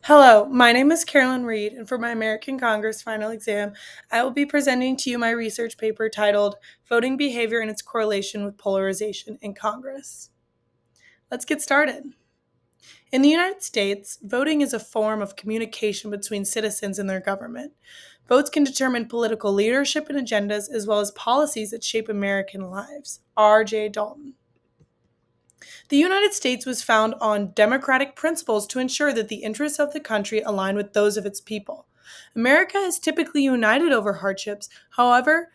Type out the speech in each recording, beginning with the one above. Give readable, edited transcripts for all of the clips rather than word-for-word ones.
Hello, my name is Carolyn Reed, and for my American Congress final exam, I will be presenting to you my research paper titled Voting Behavior and Its Correlation with Polarization in Congress. Let's get started. In the United States, voting is a form of communication between citizens and their government. Votes can determine political leadership and agendas as well as policies that shape American lives. R.J. Dalton. The United States was founded on democratic principles to ensure that the interests of the country align with those of its people. America is typically united over hardships. However,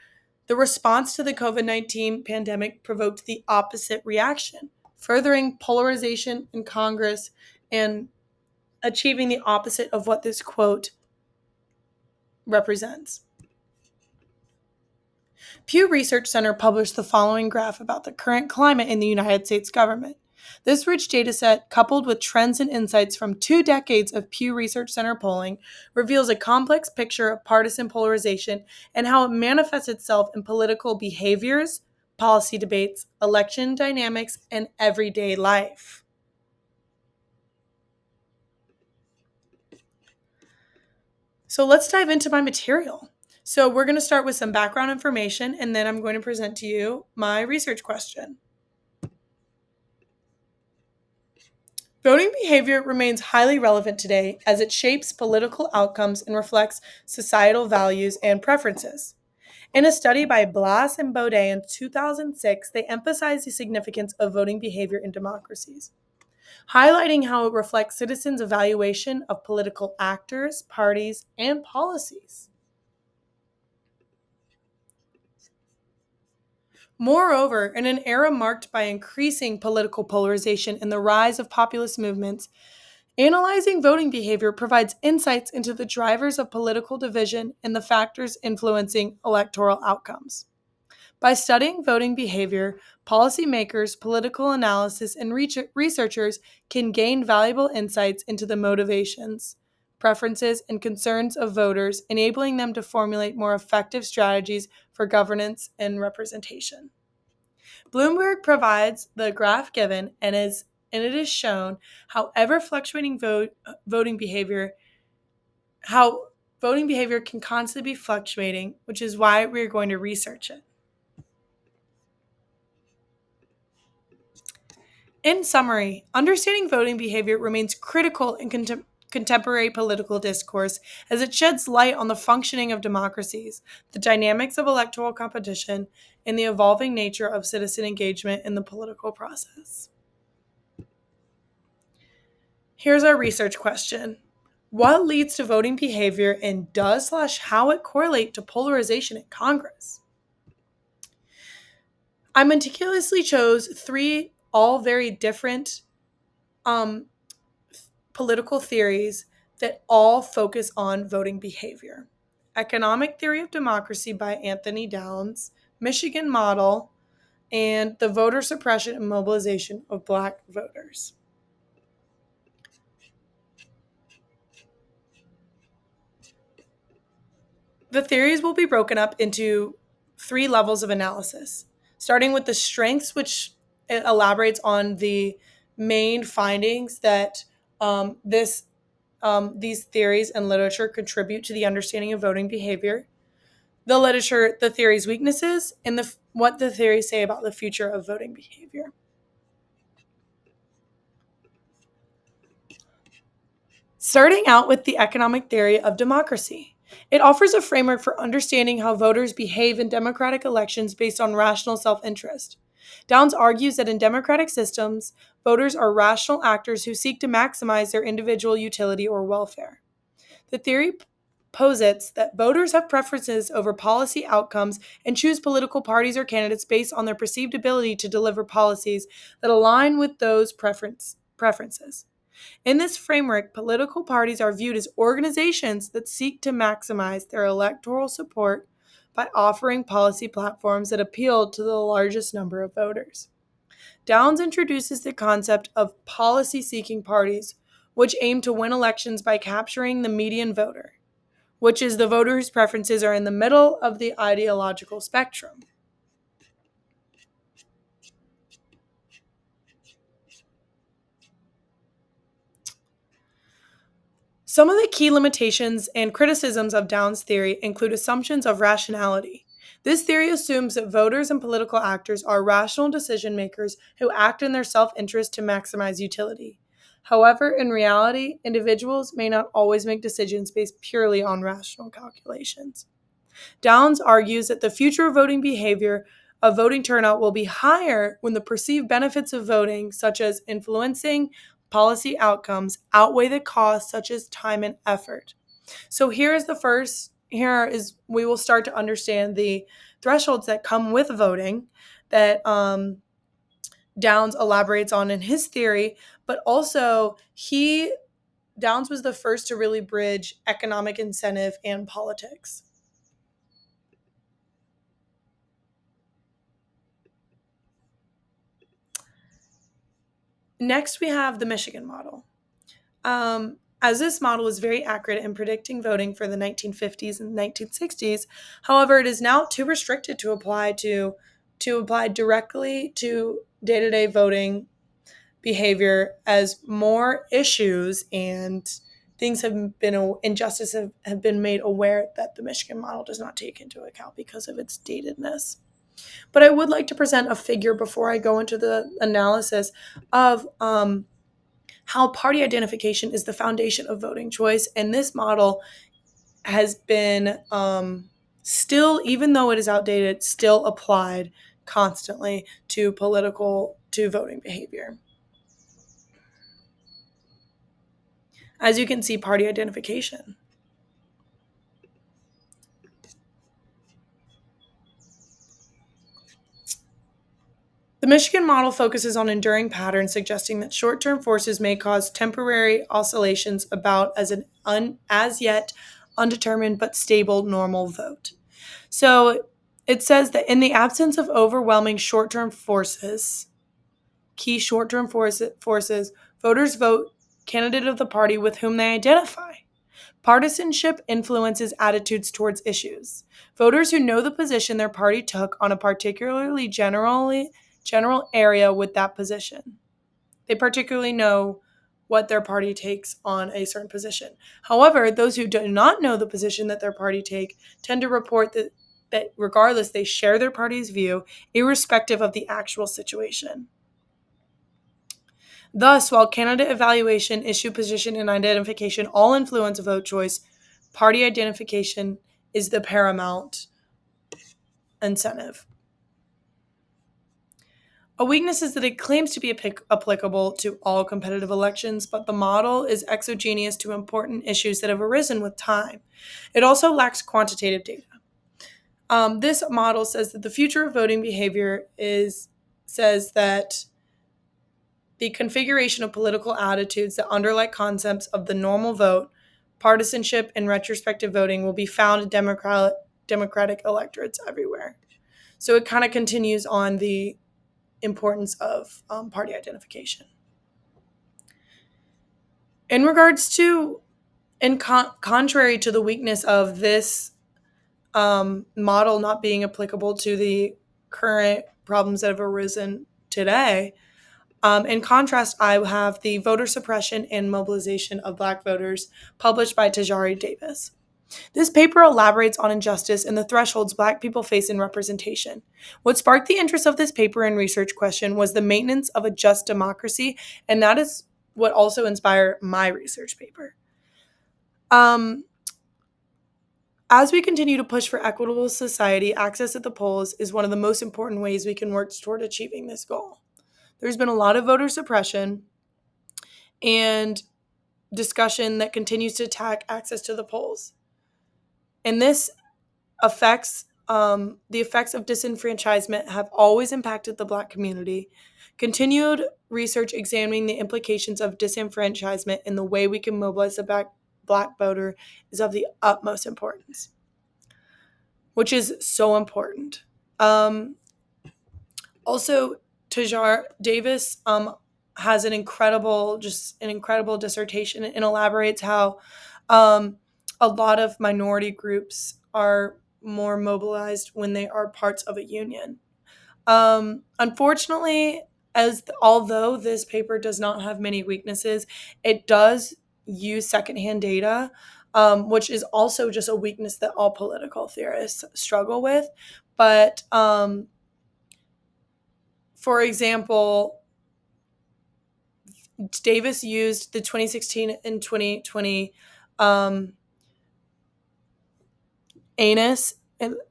the response to the COVID 19 pandemic provoked the opposite reaction, furthering polarization in Congress and achieving the opposite of what this quote represents. Pew Research Center published the following graph about the current climate in the United States government. This rich dataset, coupled with trends and insights from 2 decades of Pew Research Center polling, reveals a complex picture of partisan polarization and how it manifests itself in political behaviors, policy debates, election dynamics, and everyday life. So let's dive into my material. So we're going to start with some background information, and then I'm going to present to you my research question. Voting behavior remains highly relevant today as it shapes political outcomes and reflects societal values and preferences. In a study by Blas and Baudet in 2006, they emphasized the significance of voting behavior in democracies, highlighting how it reflects citizens' evaluation of political actors, parties, and policies. Moreover, in an era marked by increasing political polarization and the rise of populist movements, analyzing voting behavior provides insights into the drivers of political division and the factors influencing electoral outcomes. By studying voting behavior, policymakers, political analysis, and researchers can gain valuable insights into the motivations, preferences, and concerns of voters, enabling them to formulate more effective strategies for governance and representation. Bloomberg provides the graph given and it is shown how ever fluctuating voting behavior how voting behavior can constantly be fluctuating, which is why we're going to research it. In summary, understanding voting behavior remains critical in contemporary political discourse as it sheds light on the functioning of democracies, the dynamics of electoral competition, and the evolving nature of citizen engagement in the political process. Here's our research question. What leads to voting behavior and does/how it correlate to polarization in Congress? I meticulously chose three all very different um, political theories that all focus on voting behavior. Economic Theory of Democracy by Anthony Downs, Michigan Model, and the voter suppression and mobilization of Black voters. The theories will be broken up into three levels of analysis, starting with the strengths, which elaborates on the main findings that this these theories and literature contribute to the understanding of voting behavior. The literature, the theory's weaknesses, and what the theories say about the future of voting behavior. Starting out with the economic theory of democracy. It offers a framework for understanding how voters behave in democratic elections based on rational self interest. Downs argues that in democratic systems, voters are rational actors who seek to maximize their individual utility or welfare. The theory posits that voters have preferences over policy outcomes and choose political parties or candidates based on their perceived ability to deliver policies that align with those preferences. In this framework, political parties are viewed as organizations that seek to maximize their electoral support by offering policy platforms that appeal to the largest number of voters. Downs introduces the concept of policy seeking parties, which aim to win elections by capturing the median voter, which is the voter whose preferences are in the middle of the ideological spectrum. Some of the key limitations and criticisms of Downs' theory include assumptions of rationality. This theory assumes that voters and political actors are rational decision makers who act in their self interest to maximize utility. However, in reality, individuals may not always make decisions based purely on rational calculations. Downs argues that the future voting behavior of voting turnout will be higher when the perceived benefits of voting, such as influencing policy outcomes, outweigh the costs, such as time and effort. So here is we will start to understand the thresholds that come with voting that Downs elaborates on in his theory, but also Downs was the first to really bridge economic incentive and politics. Next, we have the Michigan model. As this model is very accurate in predicting voting for the 1950s and 1960s, however, it is now too restricted to apply directly to day-to-day voting behavior, as more issues and things have been injustice have been made aware that the Michigan model does not take into account because of its datedness. But I would like to present a figure before I go into the analysis of how party identification is the foundation of voting choice. And this model has been still, even though it is outdated, still applied constantly to voting behavior. As you can see, party identification. The Michigan model focuses on enduring patterns, suggesting that short-term forces may cause temporary oscillations about as yet undetermined but stable normal vote. So it says that in the absence of overwhelming short-term forces, key short-term forces, voters vote candidate of the party with whom they identify. Partisanship influences attitudes towards issues. Voters who know the position their party took on a particularly general area with that position. They particularly know what their party takes on a certain position. However, those who do not know the position that their party take tend to report that regardless, they share their party's view, irrespective of the actual situation. Thus, while candidate evaluation, issue position, and identification all influence vote choice, party identification is the paramount incentive. A weakness is that it claims to be applicable to all competitive elections, but the model is exogenous to important issues that have arisen with time. It also lacks quantitative data. This model says that the future of voting behavior says that the configuration of political attitudes that underlie concepts of the normal vote, partisanship, and retrospective voting will be found in democratic electorates everywhere. So it kind of continues on the importance of party identification. In regards to, contrary to the weakness of this model not being applicable to the current problems that have arisen today, in contrast, I have the Voter Suppression and Mobilization of Black Voters, published by Tajari Davis. This paper elaborates on injustice and the thresholds Black people face in representation. What sparked the interest of this paper and research question was the maintenance of a just democracy, and that is what also inspired my research paper. As we continue to push for equitable society, access at the polls is one of the most important ways we can work toward achieving this goal. There's been a lot of voter suppression and discussion that continues to attack access to the polls. And this affects the effects of disenfranchisement have always impacted the Black community. Continued research examining the implications of disenfranchisement and the way we can mobilize the Black voter is of the utmost importance, which is so important. Also, Tajar Davis has an incredible dissertation and elaborates how a lot of minority groups are more mobilized when they are parts of a union. Unfortunately, although this paper does not have many weaknesses, it does use secondhand data, which is also just a weakness that all political theorists struggle with. But for example, Davis used the 2016 and 2020 um, ANES,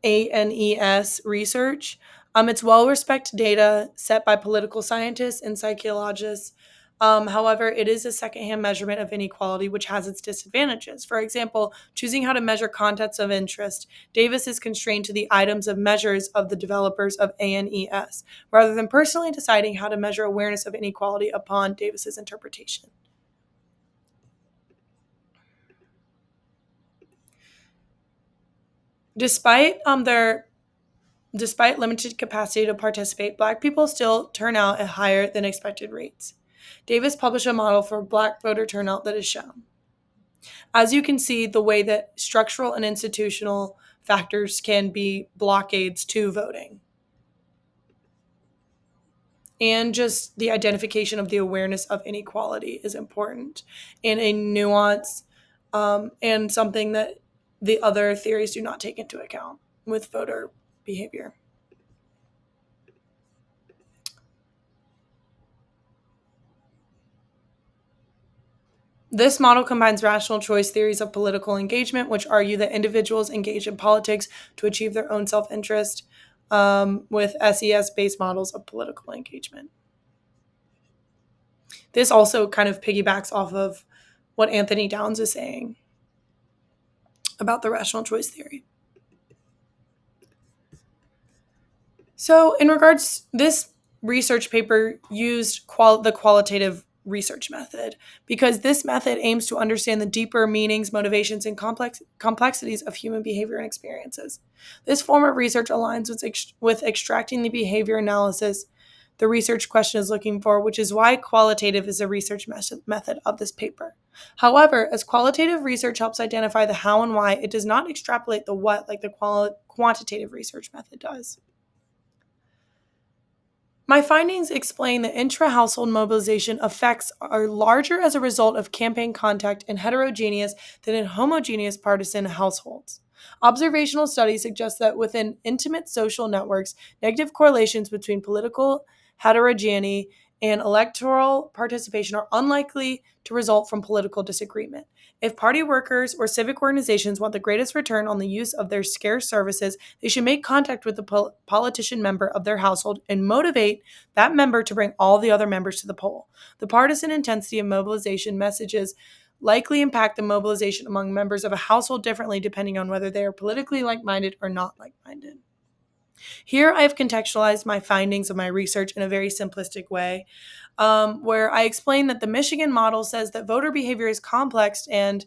ANES research. It's well-respected data set by political scientists and psychologists. However, it is a secondhand measurement of inequality, which has its disadvantages. For example, choosing how to measure contexts of interest, Davis is constrained to the items of measures of the developers of ANES, rather than personally deciding how to measure awareness of inequality upon Davis's interpretation. Despite their Despite limited capacity to participate, Black people still turn out at higher than expected rates. Davis published a model for Black voter turnout that is shown. As you can see, the way that structural and institutional factors can be blockades to voting. And just the identification of the awareness of inequality is important and a nuance, and something that the other theories do not take into account with voter behavior. This model combines rational choice theories of political engagement, which argue that individuals engage in politics to achieve their own self interest, with SES based models of political engagement. This also kind of piggybacks off of what Anthony Downs is saying about the rational choice theory. So, in regards, this research paper used the qualitative research method because this method aims to understand the deeper meanings, motivations, and complexities of human behavior and experiences. This form of research aligns with extracting the behavior analysis the research question is looking for, which is why qualitative is a research method of this paper. However, as qualitative research helps identify the how and why, it does not extrapolate the what like the quantitative research method does. My findings explain that intra-household mobilization effects are larger as a result of campaign contact in heterogeneous than in homogeneous partisan households. Observational studies suggest that within intimate social networks, negative correlations between political heterogeneity and electoral participation are unlikely to result from political disagreement. If party workers or civic organizations want the greatest return on the use of their scarce services, they should make contact with the politician member of their household and motivate that member to bring all the other members to the poll. The partisan intensity of mobilization messages likely impact the mobilization among members of a household differently depending on whether they are politically like-minded or not like-minded. Here, I have contextualized my findings of my research in a very simplistic way, where I explain that the Michigan model says that voter behavior is complex and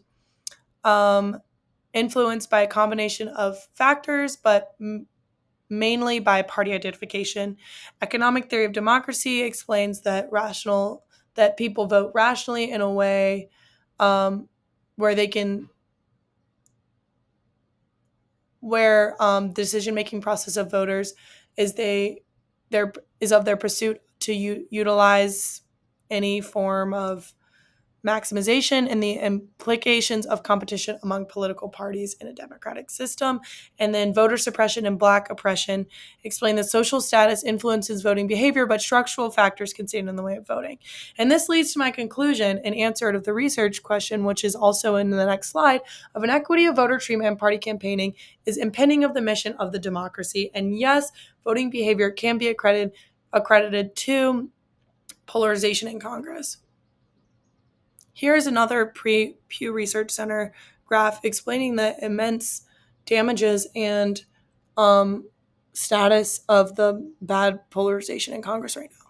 um, influenced by a combination of factors, but mainly by party identification. Economic theory of democracy explains that people vote rationally in a way where they can where decision making process of voters is their is of their pursuit to utilize any form of maximization and the implications of competition among political parties in a democratic system. And then voter suppression and Black oppression explain that social status influences voting behavior, but structural factors can stand in the way of voting. And this leads to my conclusion and answer of the research question, which is also in the next slide, of inequity of voter treatment and party campaigning is impeding of the mission of the democracy. And yes, voting behavior can be accredited to polarization in Congress. Here is another Pew Research Center graph explaining the immense damages and status of the bad polarization in Congress right now.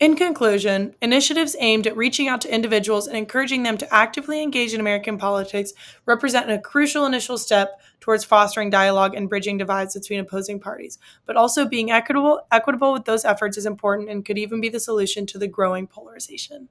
In conclusion, initiatives aimed at reaching out to individuals and encouraging them to actively engage in American politics represent a crucial initial step towards fostering dialogue and bridging divides between opposing parties. But also being equitable with those efforts is important and could even be the solution to the growing polarization.